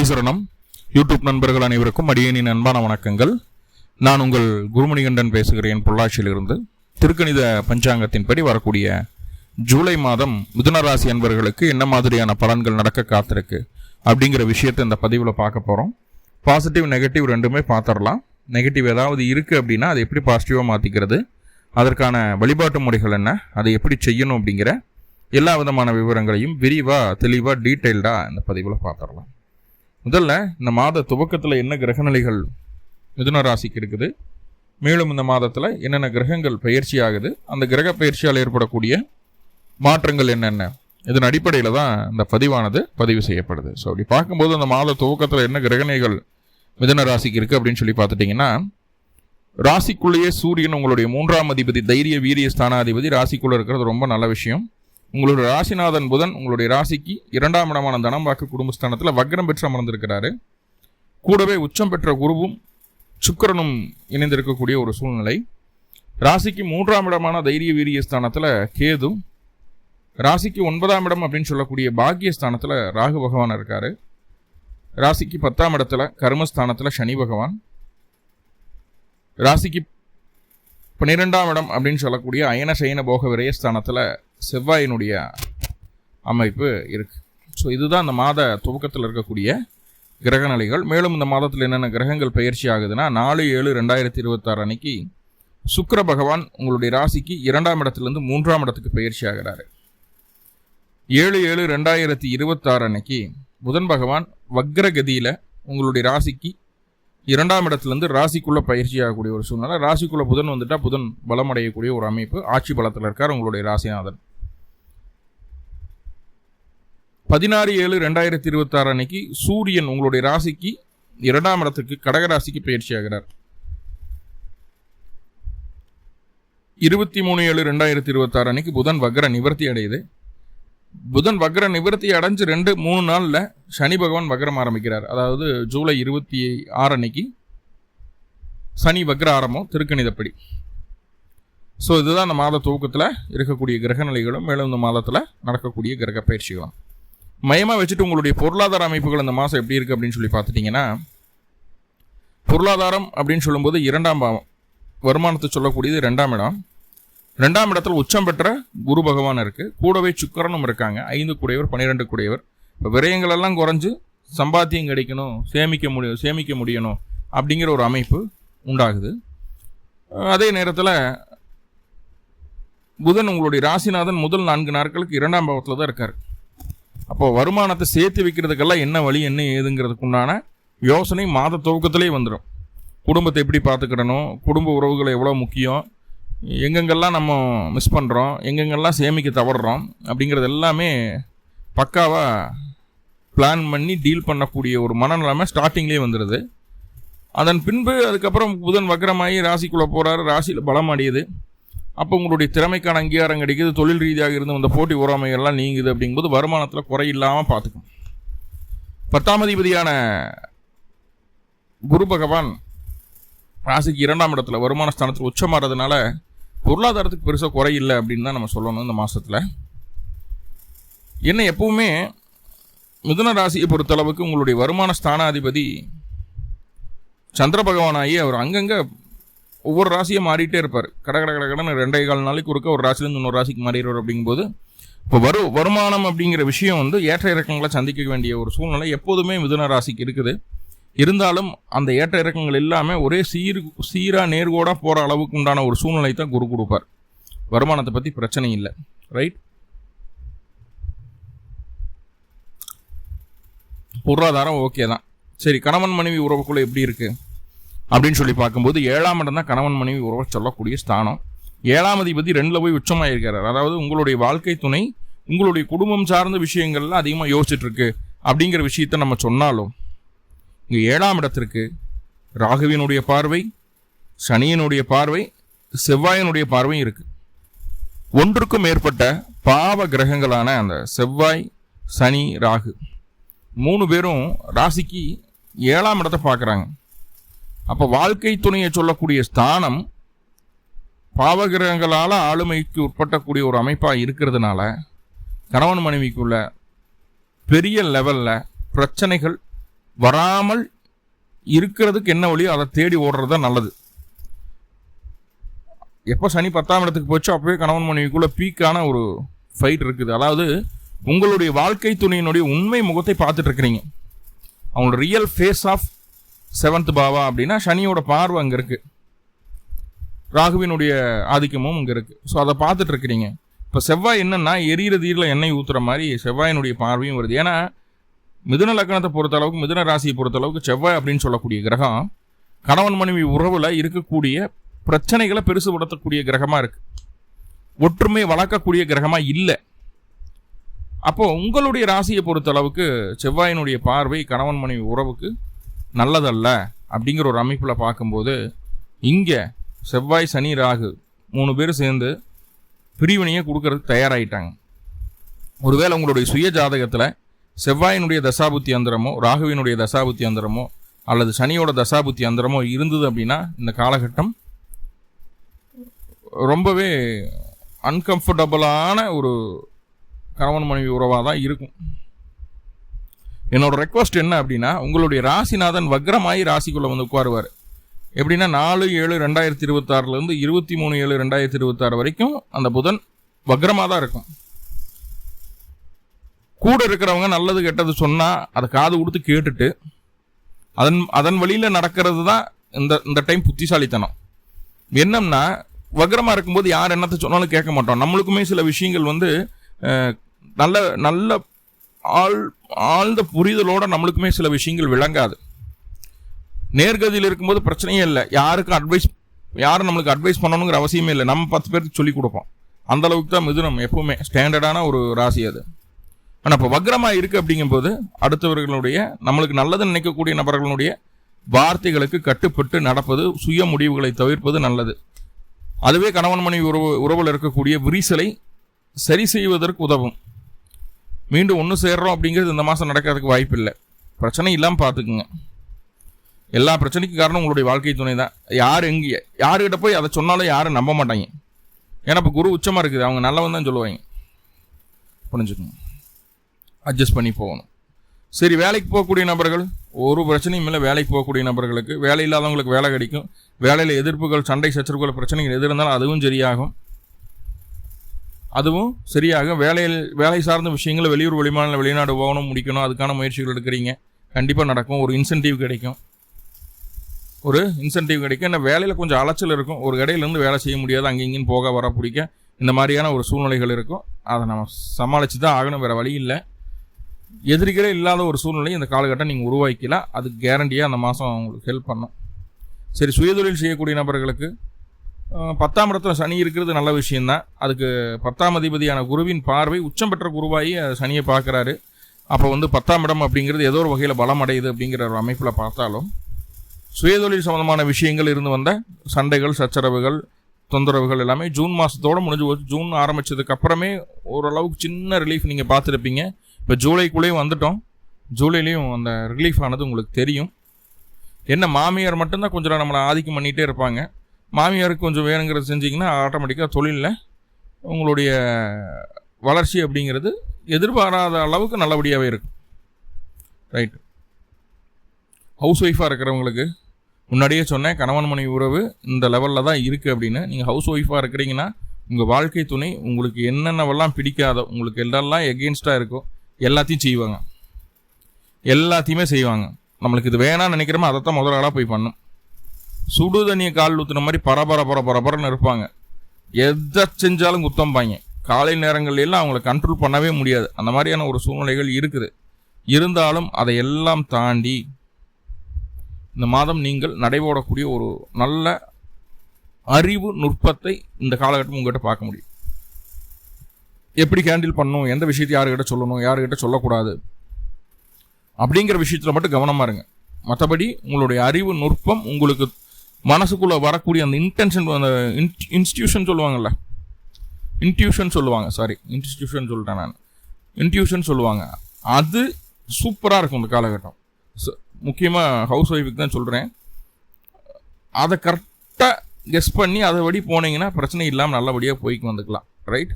திருவடி சரணம். யூடியூப் நண்பர்கள் அனைவருக்கும் அடியேனின் அன்பான வணக்கங்கள். நான் உங்கள் குருமணிகண்டன் பேசுகிறேன், பொள்ளாச்சியிலிருந்து. திருக்கணித பஞ்சாங்கத்தின்படி வரக்கூடிய ஜூலை மாதம் மிதுன ராசி அன்பர்களுக்கு என்ன மாதிரியான பலன்கள் நடக்க காத்திருக்கு அப்படிங்கிற விஷயத்தை இந்த பதிவில் பார்க்க போகிறோம். பாசிட்டிவ் நெகட்டிவ் ரெண்டுமே பார்த்துடலாம். நெகட்டிவ் ஏதாவது இருக்குது அப்படின்னா அதை எப்படி பாசிட்டிவாக மாற்றிக்கிறது, அதற்கான வழிபாட்டு முறைகள் என்ன, அதை எப்படி செய்யணும் அப்படிங்கிற எல்லா விதமான விவரங்களையும் விரிவாக தெளிவாக டீட்டெயில்டாக இந்த பதிவில் பார்த்துடலாம். முதல்ல இந்த மாத துவக்கத்தில் என்ன கிரகநிலைகள் மிதுன ராசிக்கு இருக்குது, மேலும் இந்த மாதத்தில் என்னென்ன கிரகங்கள் பயிற்சி ஆகுது, அந்த கிரக பயிற்சியால் ஏற்படக்கூடிய மாற்றங்கள் என்னென்ன, இதன் அடிப்படையில் தான் இந்த பதிவானது பதிவு செய்யப்படுது. ஸோ அப்படி பார்க்கும்போது அந்த மாத துவக்கத்தில் என்ன கிரகநிலைகள் மிதுன ராசிக்கு இருக்குது அப்படின்னு சொல்லி பார்த்துட்டிங்கன்னா, ராசிக்குள்ளேயே சூரியன் உங்களுடைய 3ஆம் அதிபதி, தைரிய வீரிய ஸ்தானாதிபதி ராசிக்குள்ளே இருக்கிறது ரொம்ப நல்ல விஷயம். உங்களுடைய ராசிநாதன் புதன் உங்களுடைய ராசிக்கு 2ஆம் இடமான தனம் வாக்கு குடும்பஸ்தானத்தில் வக்ரம் பெற்று அமர்ந்திருக்கிறாரு. கூடவே உச்சம் பெற்ற குருவும் சுக்கிரனும் இணைந்திருக்கக்கூடிய ஒரு சூழ்நிலை. ராசிக்கு 3ஆம் இடமான தைரிய வீரிய ஸ்தானத்தில் கேது, ராசிக்கு 9ஆம் இடம் அப்படின்னு சொல்லக்கூடிய பாக்கியஸ்தானத்தில் ராகு பகவான் இருக்காரு. ராசிக்கு 10ஆம் இடத்துல கர்மஸ்தானத்தில் சனி பகவான், ராசிக்கு 12ஆம் இடம் அப்படின்னு சொல்லக்கூடிய அயன சயன போக விரயஸ்தானத்தில் செவ்வாயினுடைய அமைப்பு இருக்குது. ஸோ இதுதான் இந்த மாத துவக்கத்தில் இருக்கக்கூடிய கிரகநிலைகள். மேலும் இந்த மாதத்தில் என்னென்ன கிரகங்கள் பயிற்சி ஆகுதுன்னா, 4/7/2026 அன்னைக்கு சுக்கிர பகவான் உங்களுடைய ராசிக்கு 2ஆம் இடத்துலேருந்து 3ஆம் இடத்துக்கு பயிற்சி ஆகிறாரு. 7/7/2026 அன்னைக்கு புதன் பகவான் வக்ரகதியில் உங்களுடைய ராசிக்கு 2ஆம் இடத்துலேருந்து ராசிக்குள்ளே பயிற்சி ஆகக்கூடிய ஒரு சூழ்நிலை. ராசிக்குள்ளே புதன் வந்துட்டால் புதன் பலம் அடையக்கூடிய ஒரு அமைப்பு. ஆட்சி பலத்தில் இருக்கார் உங்களுடைய ராசிநாதன். 16/7/2026 அன்னைக்கு சூரியன் உங்களுடைய ராசிக்கு 2ஆம் இடத்துக்கு கடகராசிக்கு பயிற்சி ஆகிறார். 23/7/2026 அன்னைக்கு புதன் வக்ர நிவர்த்தி அடையுது. புதன் வக்ர நிவர்த்தி அடைஞ்சு 2-3 நாளில் சனி பகவான் வக்ரம் ஆரம்பிக்கிறார். அதாவது ஜூலை 26 அன்னைக்கு சனி வக்ர ஆரம்பம் திருக்கணிதப்படி. ஸோ இதுதான் இந்த மாத துவக்கத்தில் இருக்கக்கூடிய கிரகநிலைகளும் மேலும் இந்த மாதத்தில் நடக்கக்கூடிய கிரக பயிற்சிகளும் மையமாக வச்சுட்டு உங்களுடைய பொருளாதார அமைப்புகள் இந்த மாதம் எப்படி இருக்குது அப்படின்னு சொல்லி பார்த்துட்டிங்கன்னா, பொருளாதாரம் அப்படின்னு சொல்லும்போது 2ஆம் பாவம், வருமானத்தை சொல்லக்கூடியது 2ஆம் இடம். 2ஆம் இடத்துல உச்சம் பெற்ற குரு பகவான் இருக்குது. கூடவே சுக்கிரனும் இருக்காங்க. 5 கூடையவர் 12 கூடையவர். இப்போ விரயங்கள் எல்லாம் குறைஞ்சு சம்பாத்தியம் கிடைக்கணும், சேமிக்க முடியணும் அப்படிங்கிற ஒரு அமைப்பு உண்டாகுது. அதே நேரத்தில் புதன் உங்களுடைய ராசிநாதன் முதல் 4 நாட்களுக்கு 2ஆம் பாவத்தில் தான் இருக்கார். அப்போது வருமானத்தை சேர்த்து வைக்கிறதுக்கெல்லாம் என்ன வழி என்ன ஏதுங்கிறதுக்கு உண்டான யோசனை மாத துவக்கத்திலே வந்துடும். குடும்பத்தை எப்படி பார்த்துக்கிடணும், குடும்ப உறவுகள் எவ்வளோ முக்கியம், எங்கெங்கெல்லாம் நம்ம மிஸ் பண்ணுறோம், எங்கெங்கெல்லாம் சேமிக்க தவறுறோம் அப்படிங்கிறது எல்லாமே பக்காவாக பிளான் பண்ணி டீல் பண்ணக்கூடிய ஒரு மனநிலைமை ஸ்டார்டிங்லேயே வந்துடுது. அதன் பின்பு அதுக்கப்புறம் புதன் வக்ரமாகி ராசிக்குள்ளே போகிறாரு, ராசியில் பலம் அடையுது. அப்போ உங்களுடைய திறமைக்கான அங்கீகாரம் கிடைக்குது, தொழில் ரீதியாக இருந்து வந்த போட்டி உறமைகள்லாம் நீங்குது. அப்படிங்கும்போது வருமானத்தில் குறை இல்லாமல் பார்த்துக்கும். 10ஆம் அதிபதியான குரு பகவான் ராசிக்கு 2ஆம் இடத்துல வருமான ஸ்தானத்தில் உச்சமாறதுனால பொருளாதாரத்துக்கு பெருசாக குறை இல்லை அப்படின்னு தான் நம்ம சொல்லணும். இந்த மாதத்தில் என்ன, எப்பவுமே மிதுன ராசியை பொறுத்தளவுக்கு உங்களுடைய வருமான ஸ்தானாதிபதி சந்திர பகவானாகி அவர் அங்கங்கே ஒவ்வொரு ராசியை மாறிட்டே இருப்பார். கடகடன்னு 2.25 நாளைக்கு ஒருக்க ஒரு ராசிலேருந்து இன்னொரு ராசிக்கு மாறிடுவார். அப்படிங்கும்போது இப்போ வருமானம் அப்படிங்கிற விஷயம் ஏற்ற இறக்கங்களை சந்திக்க வேண்டிய ஒரு சூழ்நிலை எப்போதுமே மிதுன ராசிக்கு இருக்குது. இருந்தாலும் அந்த ஏற்ற இறக்கங்கள் எல்லாமே ஒரே சீராக நேர்கோடாக போகிற அளவுக்கு உண்டான ஒரு சூழ்நிலை தான் குரு கொடுப்பார். வருமானத்தை பற்றி பிரச்சனை இல்லை, ரைட். பொருளாதாரம் ஓகே தான். சரி, கணவன் மனைவி உறவுக்குள்ளே எப்படி இருக்குது அப்படின்னு சொல்லி பார்க்கும்போது 7ஆம் இடம் தான் கணவன் மனைவி உறவை சொல்லக்கூடிய ஸ்தானம். 7ஆம் அதிபதி 2ல் போய் உச்சமாக இருக்கிறார். அதாவது உங்களுடைய வாழ்க்கை துணை உங்களுடைய குடும்பம் சார்ந்த விஷயங்கள்லாம் அதிகமாக யோசிச்சுட்டு இருக்கு அப்படிங்கிற விஷயத்த நம்ம சொன்னாலும், இங்கே 7ஆம் இடத்திற்கு ராகுவினுடைய பார்வை, சனியினுடைய பார்வை, செவ்வாயினுடைய பார்வையும் இருக்குது. ஒன்றுக்கும் மேற்பட்ட பாவ கிரகங்களான அந்த செவ்வாய், சனி, ராகு 3 பேரும் ராசிக்கு 7ஆம் இடத்தை பார்க்குறாங்க. அப்போ வாழ்க்கை துணையை சொல்லக்கூடிய ஸ்தானம் பாவகிரகங்களால் ஆளுமைக்கு உட்பட்டக்கூடிய ஒரு அமைப்பாக இருக்கிறதுனால கணவன் மனைவிக்குள்ள பெரிய லெவலில் பிரச்சனைகள் வராமல் இருக்கிறதுக்கு என்ன வழியோ அதை தேடி ஓடுறது தான் நல்லது. எப்போ சனி 10ஆம் இடத்துக்கு போச்சோ அப்பவே கணவன் மனைவிக்குள்ள பீக்கான ஒரு ஃபைட் இருக்குது. அதாவது உங்களுடைய வாழ்க்கை துணையினுடைய உண்மை முகத்தை பார்த்துட்டு இருக்கிறீங்க. அவங்களோட ரியல் ஃபேஸ் ஆஃப் 7th பாவா அப்படின்னா சனியோட பார்வை அங்கே இருக்கு, ராகுவினுடைய ஆதிக்கமும் இங்கே இருக்கு. ஸோ அதை பார்த்துட்டு இருக்கிறீங்க. இப்போ செவ்வாய் என்னன்னா எரியிற தீரில் எண்ணெய் ஊற்றுற மாதிரி செவ்வாயினுடைய பார்வையும் வருது. ஏன்னா மிதுன லக்னத்தை பொறுத்த அளவுக்கு, மிதுன ராசியை பொறுத்த அளவுக்கு செவ்வாய் அப்படின்னு சொல்லக்கூடிய கிரகம் கணவன் மனைவி உறவுல இருக்கக்கூடிய பிரச்சனைகளை பெருசுபடுத்தக்கூடிய கிரகமா இருக்கு, ஒற்றுமை வளர்க்கக்கூடிய கிரகமா இல்லை. அப்போ உங்களுடைய ராசியை பொறுத்த அளவுக்கு செவ்வாயினுடைய பார்வை கணவன் மனைவி உறவுக்கு நல்லதல்ல அப்படிங்கிற ஒரு அமைப்புல பார்க்கும்போது இங்க செவ்வாய் சனி ராகு 3 பேரும் சேர்ந்து பிரிவினையை கொடுக்கறதுக்கு தயாராயிட்டாங்க. ஒருவேளை உங்களுடைய சுய ஜாதகத்துல செவ்வாயினுடைய தசாபுத்தி அந்தரமோ, ராகுவினுடைய தசாபுத்தி அந்தரமோ அல்லது சனியோட தசாபுத்தி அந்தரமோ இருந்தது அப்படின்னா இந்த காலகட்டம் ரொம்பவே அன்கம்ஃபர்டபுளான ஒரு கணவன் மனைவி உறவாக தான் இருக்கும். என்னோட ரெக்வஸ்ட் என்ன அப்படின்னா, உங்களுடைய ராசிநாதன் வக்ரமாயி ராசிக்குள்ள வந்து உட்காருவார். எப்படின்னா 4/7/2026 23/7/2026 வரைக்கும் அந்த புதன் வக்ரமாக தான் இருக்கும். கூட இருக்கிறவங்க நல்லது கெட்டது சொன்னா அதை காது கொடுத்து கேட்டுட்டு அதன் வழியில நடக்கிறது தான் இந்த டைம் புத்திசாலித்தனம். என்னம்னா வக்ரமா இருக்கும்போது யார் என்னத்தை சொன்னாலும் கேட்க மாட்டோம். நம்மளுக்குமே சில விஷயங்கள் வந்து நல்ல நல்ல ஆழ்ந்த புரிதலோட நம்மளுக்குமே சில விஷயங்கள் விளங்காது. நேர்கதியில் இருக்கும்போது பிரச்சனையே இல்லை, யாரும் நம்மளுக்கு அட்வைஸ் பண்ணணுங்கிற அவசியமே இல்லை, நம்ம 10 பேருக்கு சொல்லி கொடுப்போம். அந்த அளவுக்கு தான் மிதுனம் எப்பவுமே ஸ்டாண்டர்டான ஒரு ராசி அது. ஆனால் இப்போ வக்ரமாக இருக்குது அப்படிங்கும்போது அடுத்தவர்களுடைய நம்மளுக்கு நல்லது நினைக்கக்கூடிய நபர்களுடைய வார்த்தைகளுக்கு கட்டுப்பட்டு நடப்பது, சுய முடிவுகளை தவிர்ப்பது நல்லது. அதுவே கணவன் மனைவி உறவில் இருக்கக்கூடிய விரிசலை சரி செய்வதற்கு உதவும். மீண்டும் ஒன்று சேர்றோம் அப்படிங்கிறது இந்த மாதம் நடக்கிறதுக்கு வாய்ப்பு இல்லை. பிரச்சனை இல்லாமல் பார்த்துக்குங்க. எல்லா பிரச்சனைக்கும் காரணம் உங்களுடைய வாழ்க்கை துணை தான். யாருக்கிட்ட போய் அதை சொன்னாலும் யாரும் நம்ப மாட்டாங்க. ஏன்னா இப்போ குரு உச்சமாக இருக்குது, அவங்க நல்லவன் தான் சொல்லுவாங்க. புரிஞ்சுக்கோங்க, அட்ஜஸ்ட் பண்ணி போகணும். சரி, வேலைக்கு போகக்கூடிய நபர்கள் ஒரு பிரச்சனையும் இல்லை. வேலைக்கு போகக்கூடிய நபர்களுக்கு, வேலை இல்லாதவங்களுக்கு வேலை கிடைக்கும். வேலையில் எதிர்ப்புகள், சண்டை சச்சரவுகள், பிரச்சனைகள் எது இருந்தாலும் அதுவும் சரியாகும். வேலை சார்ந்த விஷயங்களை வெளியூர் வெளிமாநில வெளிநாடு போகணும், முடிக்கணும், அதுக்கான முயற்சிகள் எடுக்கிறீங்க, கண்டிப்பாக நடக்கும். ஒரு இன்சென்டிவ் கிடைக்கும். ஏன்னா வேலையில் கொஞ்சம் அலைச்சல் இருக்கும். ஒரு இடையிலேருந்து வேலை செய்ய முடியாது, அங்கே இங்கேயும் போக வர பிடிக்க இந்த மாதிரியான ஒரு சூழ்நிலைகள் இருக்கும். அதை நம்ம சமாளித்து தான் ஆகணும், வேறு வழி இல்லை. எதிரிகளே இல்லாத ஒரு சூழ்நிலை இந்த காலகட்டம் நீங்கள் உருவாக்கிக்கலாம். அதுக்கு கேரண்டியாக அந்த மாதம் உங்களுக்கு ஹெல்ப் பண்ணும். சரி, சுயதொழில் செய்யக்கூடிய நபர்களுக்கு 10ஆம் இடத்துல சனி இருக்கிறது நல்ல விஷயம்தான். அதுக்கு 10ஆம் அதிபதியான குருவின் பார்வை உச்சம் பெற்ற குருவாகி சனியை பார்க்குறாரு. அப்போ வந்து 10ஆம் இடம் அப்படிங்கிறது ஏதோ ஒரு வகையில் பலம் அடையுது அப்படிங்கிற ஒரு அமைப்பில் பார்த்தாலும் சுயதொழில் சம்பந்தமான விஷயங்கள் இருந்து வந்த சண்டைகள், சச்சரவுகள், தொந்தரவுகள் எல்லாமே ஜூன் மாதத்தோடு முடிஞ்சு போச்சு. ஜூன் ஆரம்பித்ததுக்கு அப்புறமே ஓரளவுக்கு சின்ன ரிலீஃப் நீங்கள் பார்த்துருப்பீங்க. இப்போ ஜூலைக்குள்ளேயும் வந்துட்டோம். ஜூலைலேயும் அந்த ரிலீஃப் ஆனது உங்களுக்கு தெரியும். என்ன, மாமியார் மட்டும்தான் கொஞ்சம் நம்மளை ஆதிக்கம் பண்ணிகிட்டே இருப்பாங்க. மாமியாருக்கு கொஞ்சம் வேணுங்கிறது செஞ்சிங்கன்னா ஆட்டோமேட்டிக்காக தொழிலில் உங்களுடைய வளர்ச்சி அப்படிங்கிறது எதிர்பாராத அளவுக்கு நல்லபடியாகவே இருக்கும். ரைட். ஹவுஸ் ஒய்ஃபாக இருக்கிறவங்களுக்கு முன்னாடியே சொன்னேன், கணவன் மனைவி உறவு இந்த லெவலில் தான் இருக்குது அப்படின்னு. நீங்கள் ஹவுஸ் ஒய்ஃபாக இருக்கிறீங்கன்னா உங்கள் வாழ்க்கை துணை உங்களுக்கு என்னென்னவெல்லாம் பிடிக்காதோ, உங்களுக்கு எல்லாம் எகெயின்ஸ்டாக இருக்கோ எல்லாத்தையுமே செய்வாங்க. நம்மளுக்கு இது வேணாம்னு நினைக்கிறோமோ அதைத்தான் முதலாளாக போய் பண்ணும். சுடு தண்ணியை கால் ஊற்றுன மாதிரி பரபரன்னு இருப்பாங்க. எதை செஞ்சாலும் குத்தம்பாங்க. காலை நேரங்கள் எல்லாம் அவங்கள கண்ட்ரோல் பண்ணவே முடியாது. அந்த மாதிரியான ஒரு சூழ்நிலைகள் இருக்குது. இருந்தாலும் அதையெல்லாம் தாண்டி இந்த மாதம் நீங்கள் நடைபோடக்கூடிய ஒரு நல்ல அறிவு நுட்பத்தை இந்த காலகட்டம் உங்கள்கிட்ட பார்க்க முடியும். எப்படி ஹேண்டில் பண்ணணும், எந்த விஷயத்தை யாருக்கிட்ட சொல்லணும், யாருக்கிட்ட சொல்லக்கூடாது அப்படிங்கிற விஷயத்தில் மட்டும் கவனமாக இருங்க. மற்றபடி உங்களுடைய அறிவு நுட்பம், உங்களுக்கு மனசுக்குள்ளே வரக்கூடிய அந்த இன்டென்ஷன், அந்த இன்ஸ்டியூஷன் சொல்லுவாங்க, அது சூப்பராக இருக்கும் இந்த காலகட்டம். முக்கியமாக ஹவுஸ் ஒய்ஃபுக்கு தான் சொல்கிறேன். அதை கரெக்டாக கெஸ் பண்ணி அதை படி போனீங்கன்னா பிரச்சனை இல்லாமல் நல்லபடியாக போய்க்கு வந்துக்கலாம். ரைட்.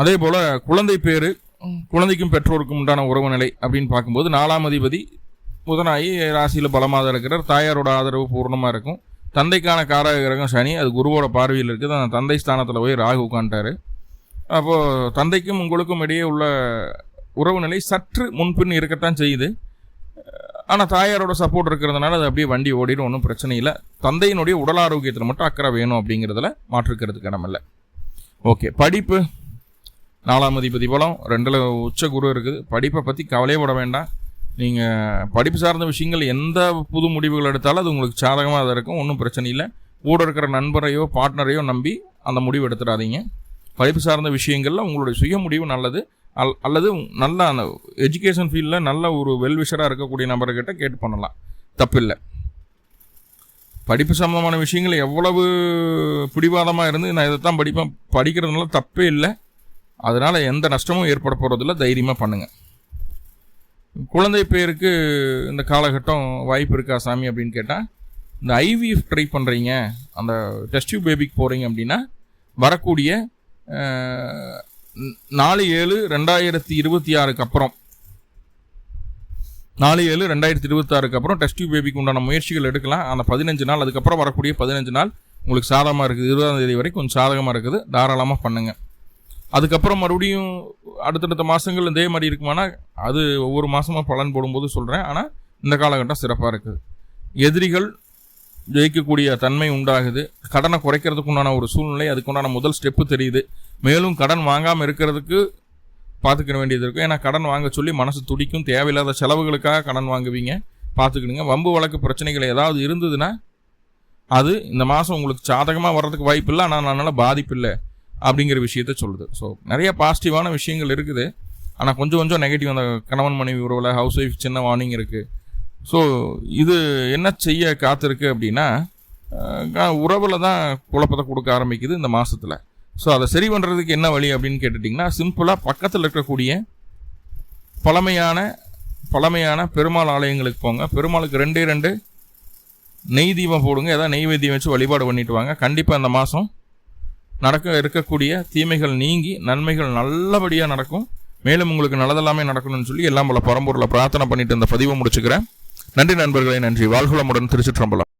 அதே போல் குழந்தை பேர் குழந்தைக்கும் பெற்றோருக்கும் உண்டான உறவு நிலை அப்படின்னு பார்க்கும்போது 4ஆம் அதிபதி புதனாகி ராசியில் பலமாக இருக்கிறார். தாயாரோட ஆதரவு பூர்ணமாக இருக்கும். தந்தைக்கான காரக கிரகம் சனி, அது குருவோட பார்வையில் இருக்குது. அந்த தந்தை ஸ்தானத்தில் போய் ராகு உட்காந்துட்டாரு. அப்போது தந்தைக்கும் உங்களுக்கும் இடையே உள்ள உறவு நிலை சற்று முன்பின் இருக்கத்தான் செய்யுது. ஆனால் தாயாரோட சப்போர்ட் இருக்கிறதுனால அது அப்படியே வண்டி ஓடிடும், ஒன்றும் பிரச்சனை இல்லை. தந்தையினுடைய உடல் ஆரோக்கியத்தில் மட்டும் அக்கறை வேணும் அப்படிங்கிறதுல மாற்றுக்கிறதுக்கு இடமில்ல. ஓகே, படிப்பு 4ஆம் அதிபதி பலம் 2ல் உச்ச குரு இருக்குது. படிப்பை பற்றி கவலையே பட வேண்டாம். நீங்கள் படிப்பு சார்ந்த விஷயங்கள் எந்த புது முடிவுகள் எடுத்தாலும் அது உங்களுக்கு சாதகமாக தான் இருக்கும், ஒன்றும் பிரச்சனை இல்லை. கூட இருக்கிற நண்பரையோ பார்ட்னரையோ நம்பி அந்த முடிவு எடுத்துடாதீங்க. படிப்பு சார்ந்த விஷயங்களில் உங்களுடைய சுய முடிவு நல்லது. அல்லது நல்ல அந்த எஜுகேஷன் ஃபீல்டில் நல்ல ஒரு வெல்விஷராக இருக்கக்கூடிய நபர்கிட்ட கேட்டு பண்ணலாம், தப்பில்லை. படிப்பு சம்பந்தமான விஷயங்கள் எவ்வளவு பிடிவாதமாக இருந்து நான் இதைத்தான் படிப்பேன், படிக்கிறதுனால தப்பே இல்லை. அதனால் எந்த நஷ்டமும் ஏற்பட போகிறதில்ல, தைரியமாக பண்ணுங்கள். குழந்தை பேருக்கு இந்த காலகட்டம் வாய்ப்பு இருக்கா சாமி அப்படின்னு கேட்டால், இந்த ஐவிஎஃப் ட்ரை பண்ணுறீங்க, அந்த டெஸ்ட் டியூப் பேபிக்கு போகிறீங்க அப்படின்னா வரக்கூடிய 4/7/2026 அப்புறம் 4/7/2026 அப்புறம் டெஸ்ட் டியூப் பேபிக்கு உண்டான முயற்சிகள் எடுக்கலாம். அந்த 15 நாள், அதுக்கப்புறம் வரக்கூடிய 15 நாள் உங்களுக்கு சாதகமாக இருக்குது. 20ஆம் தேதி வரைக்கும் கொஞ்சம் சாதகமாக இருக்குது, தாராளமாக பண்ணுங்கள். அதுக்கப்புறம் மறுபடியும் அடுத்தடுத்த மாதங்கள் இதே மாதிரி இருக்குமானா அது ஒவ்வொரு மாதமாக பலன் போடும்போது சொல்கிறேன். ஆனால் இந்த காலகட்டம் சிறப்பாக இருக்குது. எதிரிகள் ஜெயிக்கக்கூடிய தன்மை உண்டாகுது. கடனை குறைக்கிறதுக்கு உண்டான ஒரு சூழ்நிலை, அதுக்குண்டான முதல் ஸ்டெப்பு தெரியுது. மேலும் கடன் வாங்காமல் இருக்கிறதுக்கு பார்த்துக்க வேண்டியது இருக்கும். ஏன்னா கடன் வாங்க சொல்லி மனசு துடிக்கும். தேவையில்லாத செலவுகளுக்காக கடன் வாங்குவீங்க, பார்த்துக்கிடுங்க. வம்பு வழக்கு பிரச்சனைகள் ஏதாவது இருந்ததுன்னா அது இந்த மாதம் உங்களுக்கு சாதகமாக வர்றதுக்கு வாய்ப்பு இல்லை, ஆனால் அதனால் பாதிப்பு இல்லை அப்படிங்கிற விஷயத்த சொல்லுது. ஸோ நிறைய பாசிட்டிவான விஷயங்கள் இருக்குது. ஆனால் கொஞ்சம் கொஞ்சம் நெகட்டிவ், அந்த கணவன் மனைவி உறவில் ஹவுஸ் ஒய்ஃப் சின்ன வார்னிங் இருக்குது. ஸோ இது என்ன செய்ய காத்திருக்கு அப்படின்னா, உறவில் தான் குழப்பத்தை கொடுக்க ஆரம்பிக்குது இந்த மாதத்தில். ஸோ அதை சரி பண்ணுறதுக்கு என்ன வழி அப்படின்னு கேட்டுட்டிங்கன்னா, சிம்பிளாக பக்கத்தில் இருக்கக்கூடிய பழமையான பெருமாள் ஆலயங்களுக்கு போங்க. பெருமாளுக்கு 2 நெய் தீபம் போடுங்க. ஏதாவது நெய்வேத்தியம் வச்சு வழிபாடு பண்ணிட்டு வாங்க. கண்டிப்பாக இந்த மாதம் இருக்கக்கூடிய தீமைகள் நீங்கி நன்மைகள் நல்லபடியாக நடக்கும். மேலும் உங்களுக்கு நல்லதெல்லாமே நடக்கணும்னு சொல்லி எல்லாம் போல பரம்பூரில் பிரார்த்தனை பண்ணிட்டு இந்த பதிவை முடிச்சுக்கிறேன். நன்றி நண்பர்களே, நன்றி. வாழ்குளமுடன். திருச்சிற்றம்பலம்.